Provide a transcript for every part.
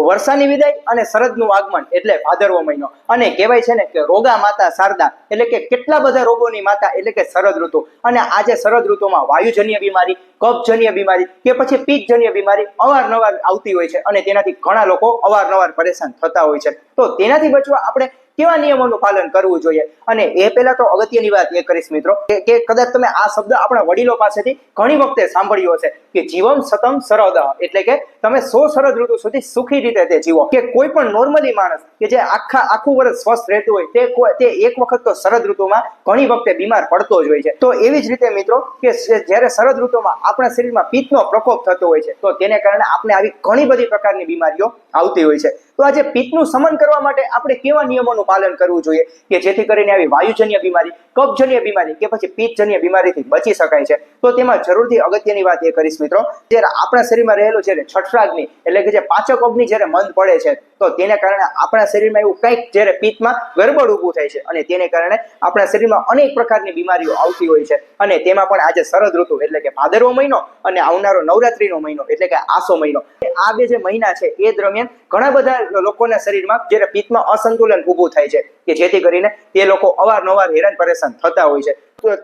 વર્ષાની વિદાય અને શરદનું આગમન એટલે ભાદરવો મહિનો, અને કહેવાય છે ને કે રોગા માતા શારદા એટલે કે કેટલા બધા રોગોની માતા એટલે કે શરદ ઋતુ. અને આજે શરદ ઋતુમાં વાયુજન્ય બીમારી, કફજન્ય બીમારી કે પછી પિત્તજન્ય બીમારી અવારનવાર આવતી હોય છે, અને તેનાથી ઘણા લોકો અવારનવાર પરેશાન થતા હોય છે. તો તેનાથી બચવા આપણે કેવા નિયમોનું પાલન કરવું જોઈએ, અને એ પહેલા તો અગત્યની વાત એ કરીશ મિત્રો કે કદાચ તમે આ શબ્દ આપણા વડીલો પાસેથી ઘણી વખતે સાંભળ્યો હશે કે જીવમ સતમ શરદ, એટલે કે તમે 100 શરદ ઋતુ સુધી સુખી રીતે તે જીવો. કે કોઈ પણ નોર્મલી માણસ કે જે આખું વર્ષ સ્વસ્થ રહેતું હોય તે એક વખત તો શરદ ઋતુમાં ઘણી વખતે બીમાર પડતો જ હોય છે. તો એવી જ રીતે મિત્રો કે જ્યારે શરદ ઋતુમાં આપણા શરીરમાં પિત્તનો પ્રકોપ થતો હોય છે, તો તેને કારણે આપણે આવી ઘણી બધી પ્રકારની બીમારીઓ આવતી હોય છે. તો આજે પિત્તનું શમન કરવા માટે આપણે કેવા નિયમોનું પાલન કરવું જોઈએ કે જેથી કરીને આવી વાયુજન્ય બીમારી, કફજન્ય બીમારી કે પછી પિત્તજન્ય બીમારીથી બચી શકાય છે. તો તેમાં જરૂરથી અગત્યની વાત એ કરીશ મિત્રો, જ્યારે આપણા શરીરમાં રહેલું છે છઠરાગ્નિ એટલે કે જે પાચક અગ્નિ જ્યારે મંદ પડે છે, તો તેને કારણે આપણા શરીરમાં એવું કંઈક જ્યારે પિત્તમાં ગરબડ ઊભું થાય છે, અને તેને કારણે આપણા શરીરમાં અનેક પ્રકારની બીમારીઓ આવતી હોય છે. અને તેમાં પણ આજે શરદ ઋતુ એટલે કે ભાદરવો મહિનો અને આવનારો નવરાત્રીનો મહિનો એટલે કે આસો મહિનો, આ બે જે મહિના છે એ દરમિયાન ઘણા બધા લોકોના શરીરમાં જ્યારે પિત્તમાં અસંતુલન ઊભું થાય છે કે જેથી કરીને તે લોકો અવારનવાર હેરાન પરેશાન થતા હોય છે.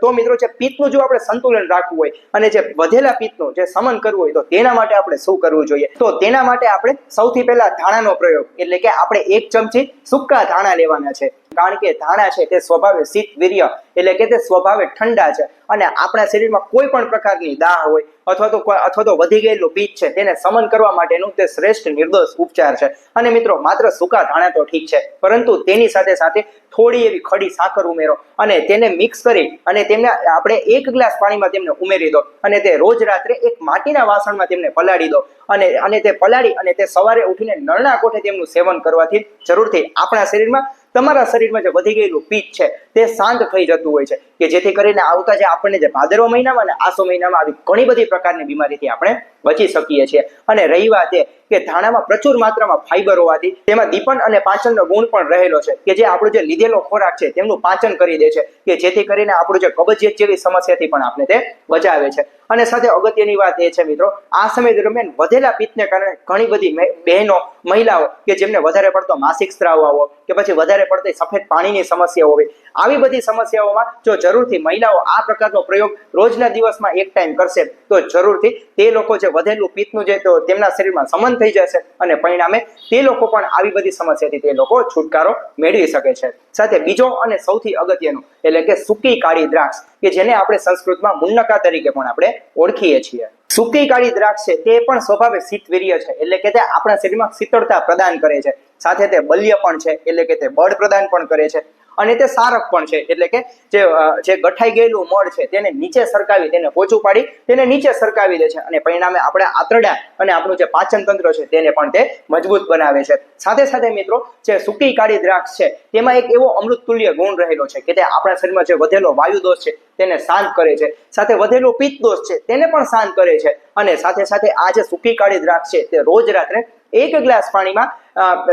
તો મિત્રો જે પિત્તનું જો આપણે સંતુલન રાખવું હોય અને જે વધેલા પિત્તનું જે શમન કરવું હોય, તો તેના માટે આપણે શું કરવું જોઈએ? તો તેના માટે આપણે સૌથી પહેલા ધાણાનો પ્રયોગ એટલે કે આપણે 1 ચમચી સૂકા ધાણા લેવાના છે. કારણ કે ધાણા છે તે સ્વભાવે શીત વીર્ય એટલે કે તે સ્વભાવે ઠંડા છે, અને આપણા શરીરમાં કોઈ પણ પ્રકારની દાહ હોય અથવા તો વધી ગયેલું પિત્ત છે તેને શમન કરવા માટેનું તે શ્રેષ્ઠ નિર્દોષ ઉપચાર છે. અને મિત્રો માત્ર સૂકા ધાણા તો ઠીક છે, પરંતુ તેની સાથે સાથે થોડી એવી ખડી સાકર ઉમેરો અને તેને મિક્સ કરી અને તેમને આપણે 1 ગ્લાસ પાણીમાં તેમને ઉમેરી દો, અને તે રોજ રાત્રે એક માટીના વાસણમાં તેમને પલાળી દો, અને તે પલાળી અને તે સવારે ઉઠીને નળના કોઠે તેમનું સેવન કરવાથી જરૂરથી આપણા શરીરમાં, તમારા શરીરમાં જે વધી ગયેલું પિત્ત છે તે શાંત થઈ જતું હોય છે, કે જેથી કરીને આવતા જે આપણને જે ભાદરવા મહિનામાં અને આસો મહિનામાં આવી ઘણી બધી પ્રકારની બીમારીથી આપણે બચી શકીએ છીએ. અને રહી વાત એ કે ધાણામાં પ્રચુર માત્રામાં ફાઈબર હોવાથી તેમાં દીપન અને પાચનનો ગુણ પણ રહેલો છે, કે જે આપણો જે લીધેલો ખોરાક છે તેમનું પાચન કરી દે છે, કે જેથી કરીને આપણું જે કબજિયાત જેવી સમસ્યાથી પણ આપણે તે બચાવે છે. અને સાથે અગત્યની વાત એ છે મિત્રો, આ સમય દરમિયાન વધેલા પિત્તને કારણે ઘણી બધી બહેનો, મહિલાઓ કે જેમને વધારે પડતો માસિક સ્ત્રાવ આવો કે પછી વધારે પડતી સફેદ પાણીની સમસ્યાઓ હોય, આવી બધી સમસ્યાઓમાં જો જરૂરથી મહિલાઓ આ પ્રકારનો પ્રયોગ રોજના દિવસમાં 1 ટાઈમ કરશે, તો જરૂરથી તે લોકો જે વધેલું પિત્તનું જે તો તેમના શરીરમાં સમન થઈ જશે, અને પરિણામે તે લોકો પણ આવી બધી સમસ્યાથી તે લોકો છુટકારો મેળવી શકે છે. સાથે બીજો અને સૌથી અગત્યનું એટલે કે સૂકી કાળી દ્રાક્ષ, કે જેને આપણે સંસ્કૃતમાં મુન્નકા તરીકે પણ આપણે ઓળખીએ છીએ. સૂકી કાળી દ્રાક્ષ છે તે પણ સ્વભાવે શીતવીર્ય છે, એટલે કે તે આપણા શરીરમાં શીતળતા પ્રદાન કરે છે. સાથે તે બલ્ય પણ છે એટલે કે તે બળ પ્રદાન પણ કરે છે, અને તે સારક પણ છે એટલે કે જે ગઠાઈ ગયેલું મળ છે તેને નીચે સરકાવી, તેને પોચું પાડી તેને નીચે સરકાવી દે છે, અને પરિણામે આપણે આંતરડા અને આપણું જે પાચન તંત્ર છે તેને પણ તે મજબૂત બનાવે છે. સાથે સાથે મિત્રો જે સૂકી કાળી દ્રાક્ષ છે તેમાં એક એવો અમૃત તુલ્ય ગુણ રહેલો છે કે તે આપણા શરીરમાં જે વધેલો વાયુ દોષ છે તેને શાંત કરે છે, સાથે વધેલો પિત્ત દોષ છે તેને પણ શાંત કરે છે. અને સાથે સાથે આ જે સૂકી કાળી દ્રાક્ષ છે તે રોજ રાત્રે 1 ગ્લાસ પાણીમાં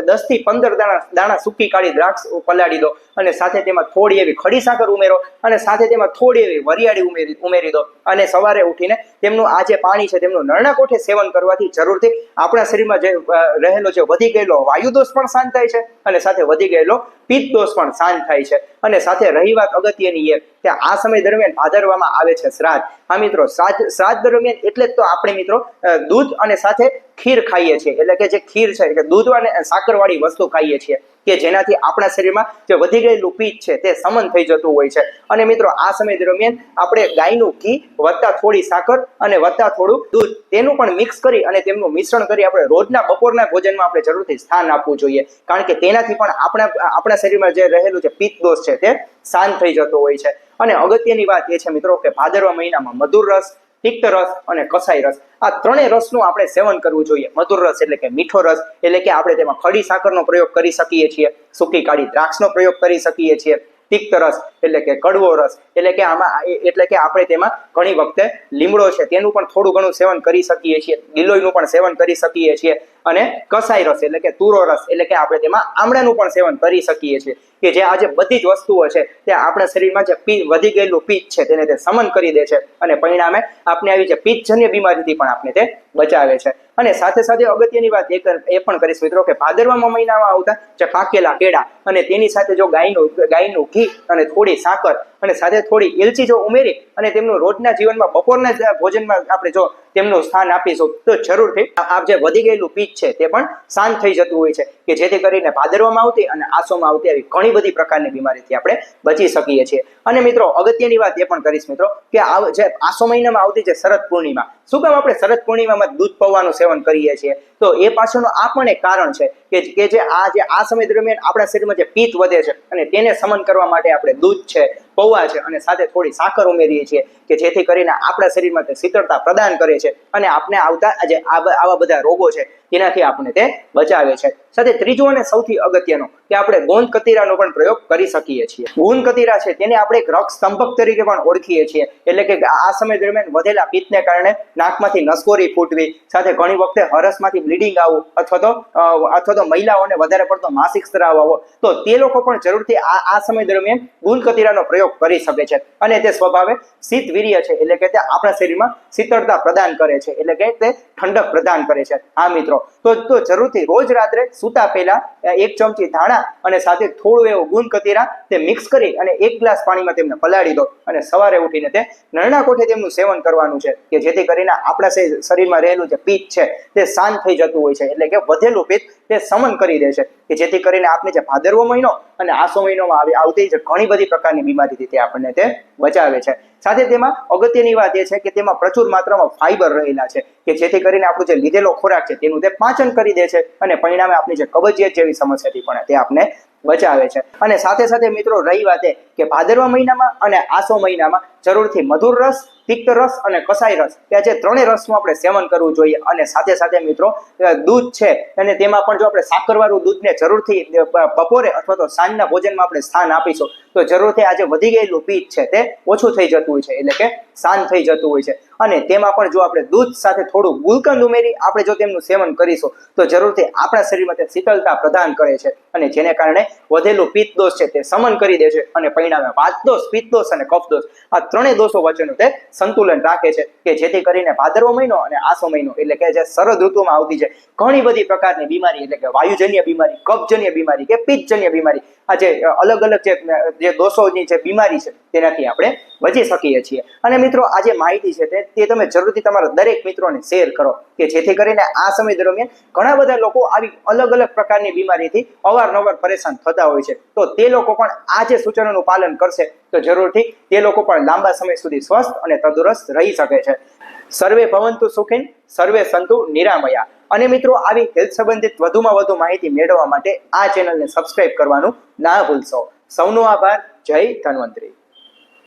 10 થી 15 દાણા સૂકી કાળી દ્રાક્ષ પલાળી દો, અને સાથે તેમાં થોડી એવી ખડી સાકર ઉમેરો, અને સાથે તેમાં થોડી એવી વરિયાળી ઉમેરી દો, અને સવારે ઉઠીને તેમનું આ જે પાણી છે તેમનું નળના કોઠે સેવન કરવાથી જરૂરથી આપણા શરીરમાં જે રહેલો જે વધી ગયેલો વાયુ દોષ પણ શાંત થાય છે, અને સાથે વધી ગયેલો પિત્ત દોષ પણ શાંત થાય છે. અને સાથે રહી વાત અગત્યની એ કે આ સમય દરમિયાન ભાદરવામાં આવે છે શ્રાદ્ધ. હા મિત્રો, શ્રાદ્ધ દરમિયાન એટલે જ તો આપણે મિત્રો દૂધ અને સાથે ખીર ખાઈએ છીએ, એટલે કે જે ખીર છે કે દૂધ અને સાકરવાળી વસ્તુ ખાઈએ છીએ, કે જેનાથી આપણા શરીરમાં જે વધી ગયેલું પિત્ત છે તે સમન થઈ જતું હોય છે. અને મિત્રો આ સમય દરમિયાન આપણે ગાયનું ઘી વત્તા થોડી સાકર અને વત્તા થોડું દૂધ તેનું પણ મિક્સ કરી અને તેમનું મિશ્રણ કરી આપણે રોજના બપોરના ભોજનમાં આપણે જરૂરથી સ્થાન આપવું જોઈએ, કારણ કે તેનાથી પણ આપણા શરીરમાં જે રહેલું જે પિત્ત દોષ છે તે શાંત થઈ જતો હોય છે. અને અગત્યની વાત એ છે મિત્રો કે ભાદરવા મહિનામાં મધુર રસ, તિક્ત રસ અને કસાઈ રસ, આ ત્રણેય રસનું આપણે સેવન કરવું જોઈએ. મધુર રસ એટલે કે મીઠો રસ, એટલે કે આપણે તેમાં ખડી સાકરનો પ્રયોગ કરી શકીએ છીએ, સૂકી કાળી દ્રાક્ષનો પ્રયોગ કરી શકીએ છીએ. તિક્ત રસ એટલે કે કડવો રસ, એટલે કે આપણે તેમાં ઘણી વખતે લીમડો છે તેનું પણ થોડું ઘણું સેવન કરી શકીએ છીએ, ગિલોયનું પણ સેવન કરી શકીએ છીએ. અને કસાઈ રસ એટલે કે તુરો રસ એટલે કે આપણે તેમાં આમળાનું પણ સેવન કરી શકીએ છીએ કે જે આજે બધી જ વસ્તુઓ છે તે આપણા શરીરમાં જે વધી ગયેલું પિત્ત છે તેને તે સમન કરી દે છે અને પરિણામે આપણે આવી જે પિત્તજન્ય બીમારીથી પણ આપણે તે બચાવે છે. અને સાથે સાથે અગત્યની વાત એ પણ કરીશ મિત્રો કે ભાદરવા મહિનામાં આવતા જે પાકેલા કેળા અને તેની સાથે જો ગાયનું ઘી અને થોડી સાકર અને સાથે થોડી એલચી જો ઉમેરી અને તેમનું રોજના જીવનમાં બપોરના ભોજનમાં આપણે જો તેમનું સ્થાન આપીશું તો જરૂરથી આ જે વધી ગયેલું પિત્ત છે તે પણ શાંત થઈ જતું હોય છે કે જેથી કરીને ભાદરવામાં આવતી અને આસોમાં આવતી આવી ઘણી બધી પ્રકારની બીમારીથી આપણે બચી શકીએ છીએ. અને મિત્રો અગત્યની વાત એ પણ કરીશ મિત્રો કે જે આસો મહિનામાં આવતી જે શરદ પૂર્ણિમા, શું કામ આપણે શરદ પૂર્ણિમામાં દૂધ પૌવાનું સેવન કરીએ છીએ? તો એ પાછળનું આ પણ એક કારણ છે કે જે આ સમય દરમિયાન આપણા શરીરમાં જે પિત્ત વધે છે અને તેને સમન કરવા માટે આપણે દૂધ છે, પૌવા છે અને સાથે થોડી સાકર ઉમેરીએ છીએ કે જેથી કરીને આપણા શરીરમાં તે શીતળતા પ્રદાન કરે છે અને આપણે આવતા જે આવા બધા રોગો છે તેનાથી આપણે તે બચાવે છે. સાથે ત્રીજું અને સૌથી અગત્યનું કે આપણે ગોંદ કતીરાનો પણ પ્રયોગ કરી શકીએ છીએ. ગોંદ કતીરા છે તેને આપણે એક રક્ત સ્તંભક તરીકે પણ ઓળખીએ છીએ એટલે કે આ સમય દરમિયાન વધેલા પિત્તને કારણે નાકમાંથી નસકોરી ફૂટવી, સાથે ઘણી વખતે હરસમાંથી બ્લીડિંગ આવવું અથવા તો મહિલાઓને વધારે પડતો માસિક સ્રાવ આવવો, તો તે લોકો પણ જરૂરથી આ સમય દરમિયાન ગોંદ કતીરાનો પ્રયોગ કરી શકે છે. અને તે સ્વભાવે શીત વીર્ય છે એટલે કે તે આપણા શરીરમાં શીતળતા પ્રદાન કરે છે એટલે કે તે ઠંડક પ્રદાન કરે છે. હા મિત્રો, તો જરૂરથી રોજ રાત્રે સૂતા પહેલા 1 ચમચી ધાણા અને સાથે થોડું એવું ગોંદ કતીરા તે મિક્સ કરી અને 1 ગ્લાસ પાણીમાં તેમને પલાળી દો અને સવારે ઉઠીને તે નરણા કોઠે તેમનું સેવન કરવાનું છે કે જેથી કરીને આપણા શરીરમાં રહેલું જે પિત્ત છે તે શાંત થઈ જતું હોય છે એટલે કે વધેલું પિત્ત તે સમન કરી દે છે કે જેથી કરીને આપણે જે ભાદરવો મહિનો અને આસો મહિનોમાં આવતી જે ઘણી બધી પ્રકારની બીમારીથી તે આપણને તે બચાવે છે. સાથે તેમાં અગત્યની વાત એ છે કે તેમાં પ્રચુર માત્રામાં ફાઈબર રહેલા છે કે જેથી કરીને આપણું જે લીધેલો ખોરાક છે તેનું તે પાચન કરી દે છે અને પરિણામે આપણી જે કબજિયાત જેવી સમસ્યાથી પણ તે આપણે બચાવે છે. અને સાથે સાથે મિત્રો રહી વાત એ કે ભાદરવા મહિનામાં અને આસો મહિનામાં જરૂરથી મધુર રસ, તિક્ત રસ અને કસાઈ રસ કે જે ત્રણેય રસનું આપણે સેવન કરવું જોઈએ. અને સાથે સાથે મિત્રો દૂધ છે અને તેમાં પણ જો આપણે સાકરવાળું દૂધને જરૂરથી બપોરે અથવા તો સાંજના ભોજનમાં આપણે સ્થાન આપીશું તો જરૂરથી આજે વધી ગયેલું પિત્ત છે તે ઓછું થઈ જતું હોય છે એટલે કે શાંત થઈ જતું હોય છે. અને તેમાં પણ જો આપણે દૂધ સાથે થોડું ગુલકંદ ઉમેરી આપણે જો તેમનું સેવન કરીશું તો જરૂરથી આપણા શરીરમાં તે શીતળતા પ્રદાન કરે છે અને જેને કારણે વધેલું પિત્ત દોષ છે તે સમન કરી દે છે અને પરિણામે વાત દોષ, પિત્ત દોષ અને કફ દોષ આ ત્રણેય દોષો વચ્ચેનું તે સંતુલન રાખે છે કે જેથી કરીને ભાદરવો મહિનો અને આસો મહિનો એટલે કે જે શરદ ઋતુમાં આવતી છે ઘણી બધી પ્રકારની બીમારી એટલે કે વાયુજન્ય બીમારી, કફજન્ય બીમારી કે પિત્તજન્ય બીમારી આ જે અલગ અલગ જે દોષોની જે બીમારી છે તેનાથી આપણે બચી શકીએ છીએ. અને મિત્રો આ જે માહિતી છે તે તમે જરૂરથી તમારા દરેક મિત્રોને શેર કરો કે જેથી કરીને આ સમય દરમિયાન ઘણા બધા લોકો આવી અલગ અલગ પ્રકારની બીમારીથી અવારનવાર પરેશાન થતા હોય છે. તો તે લોકો પણ આ જે સૂચનોનું પાલન કરશે તો જરૂરથી તે લોકો પણ લાંબા સમય સુધી સ્વસ્થ અને તંદુરસ્ત રહી શકે છે. સર્વે ભવંતુ સુખીન, સર્વે સંતુ નિરામયા. અને મિત્રો આવી હેલ્થ સંબંધિત વધુમાં વધુ માહિતી મેળવવા માટે આ ચેનલને સબસ્ક્રાઇબ કરવાનું ના ભૂલશો. સૌનો આભાર. જય ધન્વંતરી.